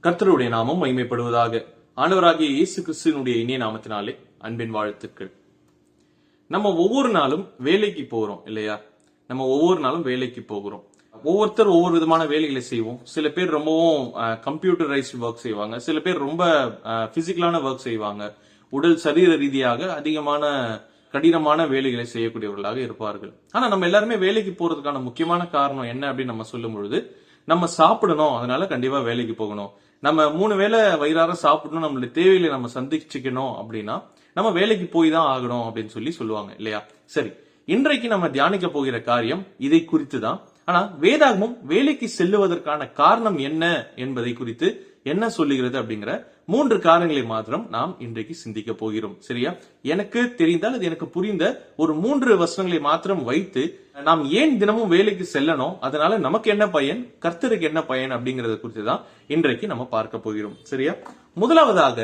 கர்த்தருடைய நாமம் மகிமைப்படுவதாக. ஆண்டவராகிய இயேசு கிறிஸ்துவினுடைய இனிய நாமத்தினாலே அன்பின் வாழ்த்துக்கள். நம்ம ஒவ்வொரு நாளும் வேலைக்கு போறோம் இல்லையா? நம்ம ஒவ்வொரு நாளும் வேலைக்கு போகிறோம். ஒவ்வொருத்தர் ஒவ்வொரு விதமான வேலைகளை செய்வோம். சில பேர் ரொம்பவும் கம்ப்யூட்டரைஸ்ட் ஒர்க் செய்வாங்க, சில பேர் ரொம்ப பிசிக்கலான ஒர்க் செய்வாங்க, உடல் சரீர ரீதியாக அதிகமான கடினமான வேலைகளை செய்யக்கூடியவர்களாக இருப்பார்கள். ஆனா நம்ம எல்லாருமே வேலைக்கு போறதுக்கான முக்கியமான காரணம் என்ன அப்படின்னு நம்ம சொல்லும் பொழுது, நம்ம சாப்பிடணும், அதனால கண்டிப்பா வேலைக்கு போகணும். நம்ம 3 வேளை வயிறார சாப்பிடணும், நம்மளுடைய தேவைகளை நம்ம சந்திச்சுக்கணும் அப்படின்னா நம்ம வேலைக்கு போய் தான் ஆகணும் அப்படின்னு சொல்லுவாங்க இல்லையா? சரி, இன்றைக்கு நம்ம தியானிக்க போகிற காரியம் இதை குறித்து தான். ஆனா வேதாகமும் வேலைக்கு செல்லுவதற்கான காரணம் என்ன என்பதை குறித்து என்ன சொல்லுகிறது அப்படிங்கிற 3 காரணங்களை மாத்திரம் நாம் இன்றைக்கு சிந்திக்க போகிறோம். சரியா? எனக்கு தெரிந்தால் அது எனக்கு புரிந்த ஒரு 3 வசனங்களை மாத்திரம் வைத்து நாம் ஏன் தினமும் வேலைக்கு செல்லணும், அதனால நமக்கு என்ன பயன், கர்த்தருக்கு என்ன பயன் அப்படிங்கறத குறித்து தான் இன்றைக்கு நம்ம பார்க்க போகிறோம். சரியா? முதலாவதாக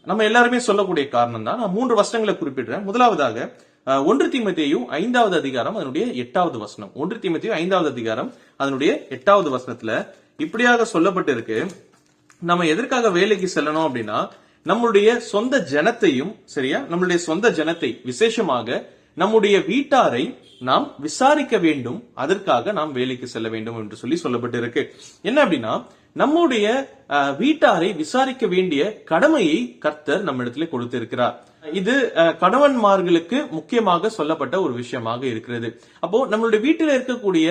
நம்ம எல்லாருமே சொல்லக்கூடிய காரணம் தான். நான் 3 வசனங்களை குறிப்பிடுறேன். முதலாவதாக 1 தீமோத்தேயு 5வது அதிகாரம் அதனுடைய 8வது வசனம். 1 தீமோத்தேயு 5வது அதிகாரம் அதனுடைய 8வது வசனத்துல இப்படியாக சொல்லப்பட்டிருக்கு. நம்ம எதற்காக வேலைக்கு செல்லணும் அப்படின்னா, நம்மளுடைய சொந்த ஜனத்தையும், சரியா, நம்மளுடைய சொந்த ஜனத்தை, விசேஷமாக நம்முடைய வீட்டாரை நாம் விசாரிக்க வேண்டும், அதற்காக நாம் வேலைக்கு செல்ல வேண்டும் என்று சொல்லப்பட்டிருக்கு. என்ன அப்படின்னா, நம்முடைய வீட்டாரை விசாரிக்க வேண்டிய கடமையை கர்த்தர் நம்ம இடத்துல கொடுத்திருக்கிறார். இது கணவன்மார்களுக்கு முக்கியமாக சொல்லப்பட்ட ஒரு விஷயமாக இருக்கிறது. அப்போ நம்மளுடைய வீட்டில் இருக்கக்கூடிய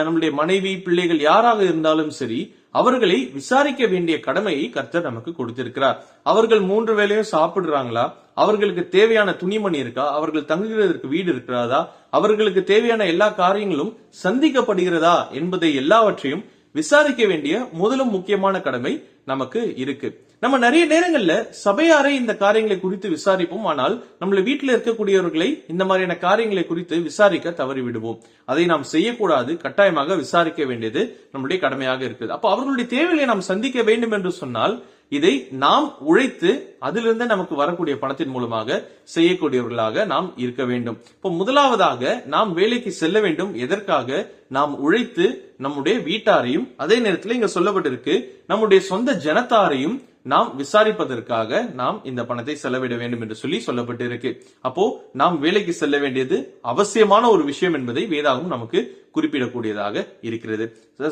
நம்மளுடைய மனைவி, பிள்ளைகள் யாராக இருந்தாலும் சரி, அவர்களை விசாரிக்க வேண்டிய கடமையை கர்த்தர் நமக்கு கொடுத்திருக்கிறார். அவர்கள் 3 வேளையும் சாப்பிடுறாங்களா, அவர்களுக்கு தேவையான துணிமணி இருக்கா, அவர்கள் தங்குகிறதற்கு வீடு இருக்கிறதா, அவர்களுக்கு தேவையான எல்லா காரியங்களும் சந்திக்கப்படுகிறதா என்பதை எல்லாவற்றையும் விசாரிக்க வேண்டிய முதலும் முக்கியமான கடமை நமக்கு இருக்கு. நம்ம நிறைய நேரங்கள்ல சபையாரை இந்த காரியங்களை குறித்து விசாரிப்போம், ஆனால் நம்மள வீட்டில் இருக்கக்கூடியவர்களை இந்த மாதிரியான காரியங்களை குறித்து விசாரிக்க தவறி விடுவோம். அதை நாம் செய்யக்கூடாது. கட்டாயமாக விசாரிக்க வேண்டியது நம்முடைய கடமையாக இருக்குது. அப்போ அவர்களுடைய தேவைகளை நாம் சந்திக்க வேண்டும் என்று சொன்னால் இதை நாம் உழைத்து அதிலிருந்து நமக்கு வரக்கூடிய பணத்தின் மூலமாக செய்யக்கூடியவர்களாக நாம் இருக்க வேண்டும். இப்போ முதலாவதாக நாம் வேலைக்கு செல்ல வேண்டும். எதற்காக? நாம் உழைத்து நம்முடைய வீட்டாரையும், அதே நேரத்தில் இங்க சொல்லப்பட்டிருக்கு நம்முடைய சொந்த ஜனத்தாரையும் நாம் விசாரிப்பதற்காக நாம் இந்த பணத்தை செலவிட வேண்டும் என்று சொல்லப்பட்டிருக்கு. அப்போ நாம் வேலைக்கு செல்ல வேண்டியது அவசியமான ஒரு விஷயம் என்பதை வேதாகம் நமக்கு குறிப்பிடக்கூடியதாக இருக்கிறது.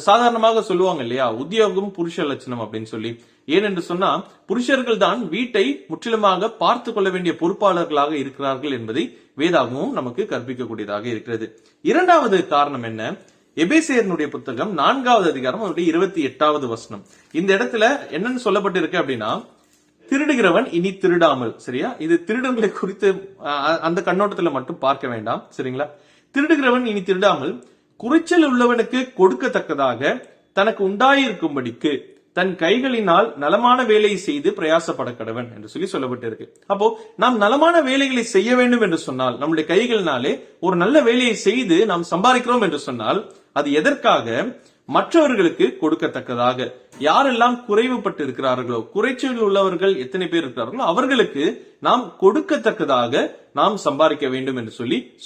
சாதாரணமாக சொல்லுவாங்க இல்லையா, உத்தியோகம் புருஷ லட்சணம் அப்படின்னு சொல்லி. ஏனென்று சொன்னா, புருஷர்கள் தான் வீட்டை முற்றிலுமாக பார்த்து கொள்ள வேண்டிய பொறுப்பாளர்களாக இருக்கிறார்கள் என்பதை வேதாகமும் நமக்கு கற்பிக்கக்கூடியதாக இருக்கிறது. இரண்டாவது காரணம் என்ன? எபேசியருடைய புத்தகம் 4வது அதிகாரம் அதனுடைய 28வது வசனம். இந்த இடத்துல என்னன்னு சொல்லப்பட்டிருக்கு அப்படின்னா, திருடுகிறவன் இனி திருடாமல். சரியா? இது திருடங்களை குறித்து அந்த கண்ணோட்டத்துல மட்டும் பார்க்க வேண்டாம். சரிங்களா? திருடுகிறவன் இனி திருடாமல் குறைச்சல் உள்ளவனுக்கு கொடுக்கத்தக்கதாக தனக்கு உண்டாயிருக்கும்படிக்கு தன் கைகளினால் நலமான வேலையை செய்து பிரயாசப்பட கடவன் என்று சொல்லப்பட்டிருக்கு. அப்போ நாம் நலமான வேலைகளை செய்ய வேண்டும் என்று சொன்னால், நம்முடைய கைகளினாலே ஒரு நல்ல வேலையை செய்து நாம் சம்பாதிக்கிறோம் என்று சொன்னால், அது எதற்காக? மற்றவர்களுக்கு கொடுக்கத்தக்கதாக. யாரெல்லாம் குறைவுபட்டு இருக்கிறார்களோ, குறைச்சல் உள்ளவர்கள் எத்தனை பேர் இருக்கிறார்களோ அவர்களுக்கு நாம் கொடுக்கத்தக்கதாக நாம் சம்பாதிக்க வேண்டும் என்று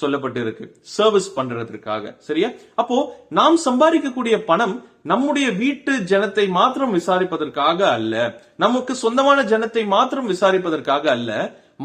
சொல்லப்பட்டிருக்கு. சர்வீஸ் பண்றதற்காக. சரியா? அப்போ நாம் சம்பாதிக்கக்கூடிய பணம் நம்முடைய வீட்டு ஜனத்தை மாத்திரம் விசாரிப்பதற்காக அல்ல, நமக்கு சொந்தமான ஜனத்தை மாத்திரம் விசாரிப்பதற்காக அல்ல,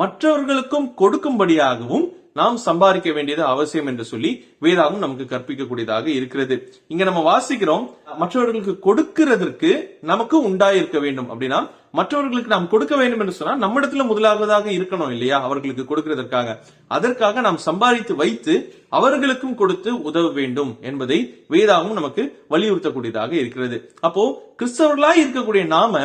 மற்றவர்களுக்கும் கொடுக்கும்படியாகவும் நாம் சம்பாதிக்க வேண்டியது அவசியம் என்று வேதாகம் நமக்கு கற்பிக்கக்கூடியதாக இருக்கிறது. இங்க நம்ம வாசிக்கிறோம், மற்றவர்களுக்கு கொடுக்கிறதற்கு நமக்கு உண்டாயிருக்க வேண்டும். அப்படின்னா மற்றவர்களுக்கு நாம் கொடுக்க வேண்டும் என்று சொன்னா நம்மிடத்துல முதலாவதாக இருக்கணும் இல்லையா? அவர்களுக்கு கொடுக்கிறதற்காக, அதற்காக நாம் சம்பாதித்து வைத்து அவர்களுக்கும் கொடுத்து உதவ வேண்டும் என்பதை வேதாகம் நமக்கு வலியுறுத்தக்கூடியதாக இருக்கிறது. அப்போ கிறிஸ்தவர்களாய் இருக்கக்கூடிய நாம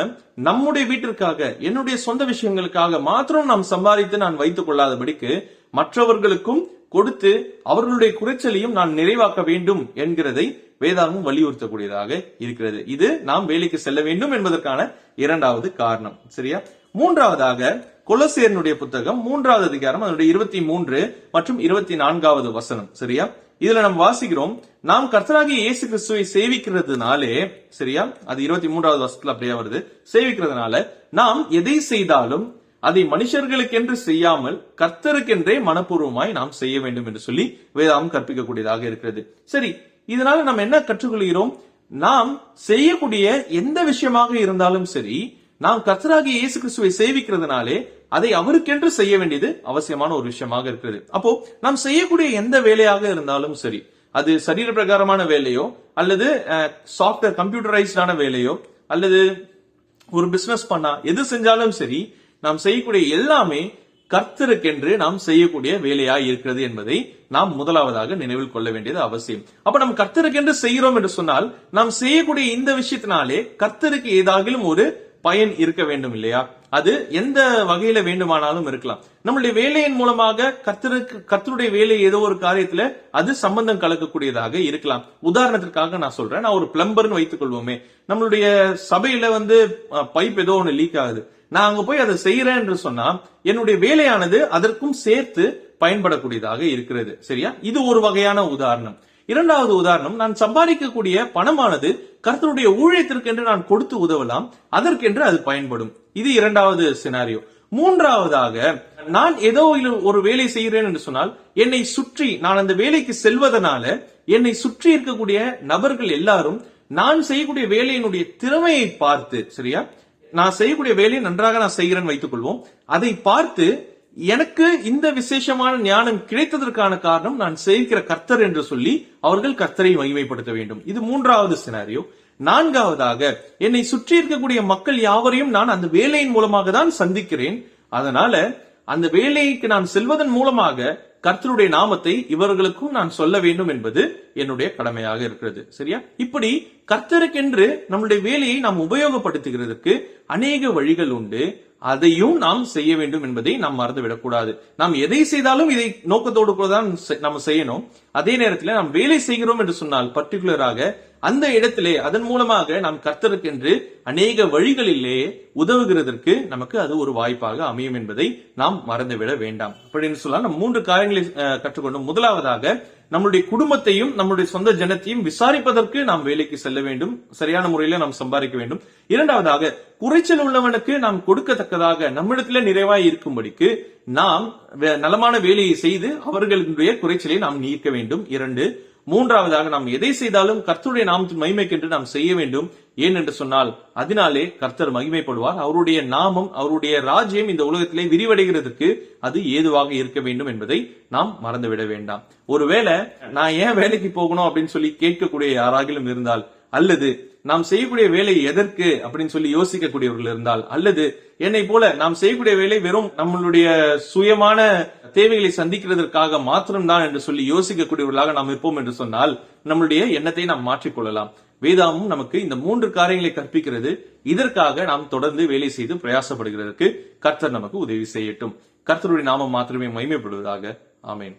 நம்முடைய வீட்டிற்காக, என்னுடைய சொந்த விஷயங்களுக்காக மாத்திரம் நாம் சம்பாதித்து நான் வைத்துக் கொள்ளாதபடிக்கு மற்றவர்களுக்கும் கொடுத்து அவர்களுடைய குறைச்சலையும் நான் நிறைவாக்க வேண்டும் என்கிறதை வேதாகம் வலியுறுத்தக்கூடியதாக இருக்கிறது. இது நாம் வேலைக்கு செல்ல வேண்டும் என்பதற்கான 2வது காரணம். சரியா? மூன்றாவதாக கொலோசியருடைய புத்தகம் 3வது அதிகாரம் அதனுடைய 23 மற்றும் 24வது வசனம். சரியா? இதுல நம்ம வாசிக்கிறோம், நாம் கர்த்தராகிய இயேசு கிறிஸ்துவை சேவிக்கிறதுனாலே, சரியா, அது 23வது வசனத்துல அப்படியே வருது, சேவிக்கிறதுனால நாம் எதை செய்தாலும் அதை மனுஷர்களுக்கென்று செய்யாமல் கர்த்தருக்கென்றே மனப்பூர்வமாய் நாம் செய்ய வேண்டும் என்று வேதாகம் கற்பிக்கக்கூடியதாக இருக்கிறது. சரி, இதனால நம்ம என்ன கற்றுக்கொள்கிறோம்? நாம் செய்யக்கூடிய எந்த விஷயமாக இருந்தாலும் சரி, நாம் கர்த்தராகிய இயேசு கிறிஸ்துவை சேவிக்கிறதுனாலே அதை அவருக்கென்று செய்ய வேண்டியது அவசியமான ஒரு விஷயமாக இருக்கிறது. அப்போ நாம் செய்யக்கூடிய எந்த வேலையாக இருந்தாலும் சரி, அது சரீர பிரகாரமான வேலையோ அல்லது சாஃப்ட்வேர் கம்ப்யூட்டரைஸ்டான வேலையோ அல்லது ஒரு பிசினஸ் பண்ணா எது செஞ்சாலும் சரி, நாம் செய்யக்கூடிய எல்லாமே கர்த்தருக்கென்று நாம் செய்யக்கூடிய வேலையா இருக்கிறது என்பதை நாம் முதலாவதாக நினைவில் கொள்ள வேண்டியது அவசியம். அப்ப நம்ம கர்த்தருக்கென்று செய்கிறோம் என்று சொன்னால், நாம் செய்யக்கூடிய இந்த விஷயத்தினாலே கர்த்தருக்கு ஏதாகிலும் ஒரு பயன் இருக்க வேண்டும் இல்லையா? அது எந்த வகையில வேண்டுமானாலும் இருக்கலாம். நம்மளுடைய வேலையின் மூலமாக கர்த்தருடைய வேலை ஏதோ ஒரு காரியத்துல அது சம்பந்தம் கலக்கக்கூடியதாக இருக்கலாம். உதாரணத்திற்காக நான் சொல்றேன், நான் ஒரு பிளம்பர்னு வைத்துக் கொள்வோமே, நம்மளுடைய சபையில பைப் ஏதோ ஒண்ணு லீக் ஆகுது, நான் அங்க போய் அதை செய்யறேன் என்று சொன்னா என்னுடைய வேலையானது அதற்கும் சேர்த்து பயன்படக்கூடியதாக இருக்கிறது. சரியா? இது ஒரு வகையான உதாரணம். இரண்டாவது உதாரணம், நான் சம்பாதிக்கக்கூடிய பணமானது கர்த்தருடைய ஊழியத்திற்கு என்று நான் கொடுத்து உதவலாம், அதற்கென்று அது பயன்படும். இது இரண்டாவது சினாரியோ. மூன்றாவதாக, நான் ஏதோ ஒரு வேலை செய்கிறேன் என்று சொன்னால் என்னை சுற்றி நான் அந்த வேலைக்கு செல்வதனால என்னை சுற்றி இருக்கக்கூடிய நபர்கள் எல்லாரும் நான் செய்யக்கூடிய வேலையினுடைய திறமையை பார்த்து, சரியா, நான் செய்யக்கூடிய வேலையை நன்றாக நான் செய்கிறேன் வைத்துக் கொள்வோம், அதை பார்த்து எனக்கு இந்த விசேஷமான ஞானம் கிடைத்ததற்கான காரணம் நான் செய்கிற கர்த்தர் என்று சொல்லி அவர்கள் கர்த்தரை மகிமைப்படுத்த வேண்டும். இது மூன்றாவது சினாரியோ. நான்காவதாக, என்னை சுற்றி இருக்கக்கூடிய மக்கள் யாவரையும் நான் அந்த வேலையின் மூலமாக தான் சந்திக்கிறேன், அதனால அந்த வேலைக்கு நான் செல்வதன் மூலமாக கர்த்தருடைய நாமத்தை இவர்களுக்கும் நான் சொல்ல வேண்டும் என்பது என்னுடைய கடமையாக இருக்கிறது. சரியா? இப்படி கர்த்தருக்கென்று நம்முடைய வேலையை நாம் உபயோகப்படுத்துகிறதுக்கு அநேக வழிகள் உண்டு. அதையும் நாம் செய்ய வேண்டும் என்பதை நாம் மறந்துவிடக்கூடாது. நாம் எதை செய்தாலும் இதை நோக்கத்தோடு கூட தான் நம்ம செய்யணும். அதே நேரத்தில் நாம் வேலை செய்கிறோம் என்று சொன்னால் பர்டிகுலராக அந்த இடத்திலே அதன் மூலமாக நாம் கர்த்தருக்கென்று அநேக வழிகளிலே உதவுகிறதற்கு நமக்கு அது ஒரு வாய்ப்பாக அமையும் என்பதை நாம் மறந்துவிட வேண்டாம். அப்படின்னு சொல்லலாம். நம்ம 3 காரியங்களை கற்றுக்கொண்டோம். முதலாவதாக, நம்முடைய குடும்பத்தையும் நம்முடைய சொந்த ஜனத்தையும் விசாரிப்பதற்கு நாம் வேலைக்கு செல்ல வேண்டும், சரியான முறையில நாம் சம்பாதிக்க வேண்டும். இரண்டாவதாக, குறைச்சல் உள்ளவனுக்கு நாம் கொடுக்கத்தக்கதாக நம்மிடத்துல நிறைவாய் இருக்கும்படிக்கு நாம் நலமான வேலையை செய்து அவர்களுடைய குறைச்சலை நாம் நீக்க வேண்டும். 2. மூன்றாவதாக, நாம் எதை செய்தாலும் கர்த்தருடைய நாமத்தின் மகிமைக்கென்று நாம் செய்ய வேண்டும். ஏன் என்று சொன்னால் அதனாலே கர்த்தர் மகிமைப்படுவார், அவருடைய நாமம் அவருடைய ராஜ்யம் இந்த உலகத்திலே விரிவடைகிறதுக்கு அது ஏதுவாக இருக்க வேண்டும் என்பதை நாம் மறந்துவிட வேண்டாம். ஒருவேளை நான் ஏன் வேலைக்கு போகணும் அப்படின்னு சொல்லி கேட்கக்கூடிய யாராகிலும் இருந்தால், அல்லது நாம் செய்யக்கூடிய வேலை எதற்கு அப்படின்னு சொல்லி யோசிக்கக்கூடியவர்கள் இருந்தால், அல்லது என்னை போல நாம் செய்யக்கூடிய வேலை வெறும் நம்மளுடைய சுயமான தேவைகளை சந்திக்கிறதற்காக மாத்திரம்தான் என்று சொல்லி யோசிக்கக்கூடியவர்களாக நாம் இருப்போம் என்று சொன்னால் நம்மளுடைய எண்ணத்தை நாம் மாற்றிக்கொள்ளலாம். வேதாமும் நமக்கு இந்த 3 காரியங்களை கற்பிக்கிறது. இதற்காக நாம் தொடர்ந்து வேலை செய்து பிரயாசப்படுகிறதற்கு கர்த்தர் நமக்கு உதவி செய்யட்டும். கர்த்தருடைய நாமம் மாத்திரமே மகிமைப்படுவதாக. ஆமென்.